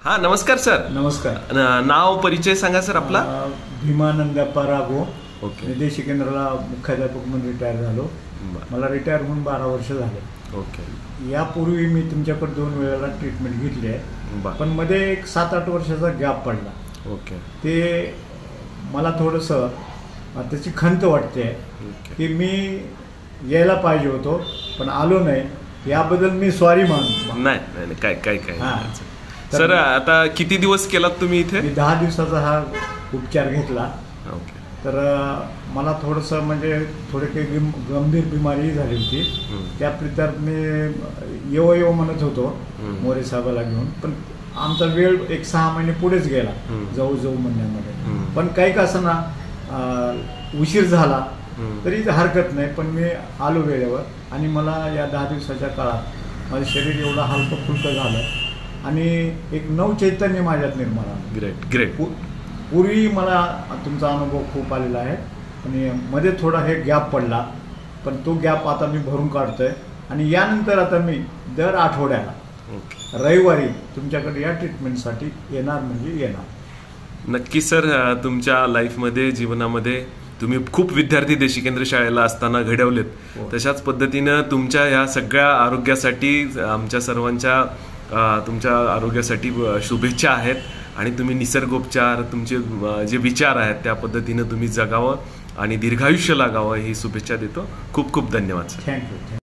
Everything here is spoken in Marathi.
हा, नमस्कार सर. नमस्कार. नाव परिचय सांगा सर आपला. भीमानंदप्पा राघो. ओके. देशी केंद्राला मुख्याध्यापक म्हणून रिटायर झालो. मला रिटायर होऊन 12 वर्ष झाले. ओके. यापूर्वी मी तुमच्याकडे 2 वेळेला ट्रीटमेंट घेतली आहे, पण मध्ये एक 7-8 वर्षाचा गॅप पडला. ओके. ते मला थोडंसं त्याची खंत वाटते की मी यायला पाहिजे होतो पण आलो नाही. याबद्दल मी सॉरी मानतो. नाही, काय काय काय सर, आता किती दिवस केलात तुम्ही इथे? मी 10 दिवसाचा हा उपचार घेतला. ओके. तर मला थोडंसं म्हणजे थोडे काही गंभीर बिमारी झाली होती. त्या प्रित्यात मी येव म्हणत होतो मोरे साहेबाला घेऊन, पण आमचा वेळ एक 6 महिने पुढेच गेला जाऊ म्हणण्यामध्ये. पण काही का असं ना उशीर झाला तरी हरकत नाही, पण मी आलो वेळेवर. आणि मला या 10 दिवसाच्या काळात माझं शरीर एवढं हलकं फुलकं झालं आणि एक नवचैतन्य माझ्यात निर्माण आलं. Great great. पूर्वी मला तुमचा अनुभव खूप आलेला आहे आणि मध्ये थोडा हे गॅप पडला, पण तो गॅप आता मी भरून काढतोय. आणि यानंतर आता मी दर आठवड्याला रविवारी तुमच्याकडे या ट्रीटमेंटसाठी येणार म्हणजे येणार. नक्की सर. तुमच्या लाईफमध्ये, जीवनामध्ये तुम्ही खूप विद्यार्थी देशी केंद्र शाळेला असताना घडवलेत. तशाच पद्धतीनं तुमच्या ह्या सगळ्या आरोग्यासाठी, आमच्या सर्वांच्या तुमच्या आरोग्यासाठी शुभेच्छा आहेत. आणि तुम्ही निसर्गोपचार, तुमचे जे विचार आहेत त्या पद्धतीनं तुम्ही जगावं आणि दीर्घायुष्य लागावं ही शुभेच्छा देतो. खूप खूप धन्यवाद सर. थँक्यू.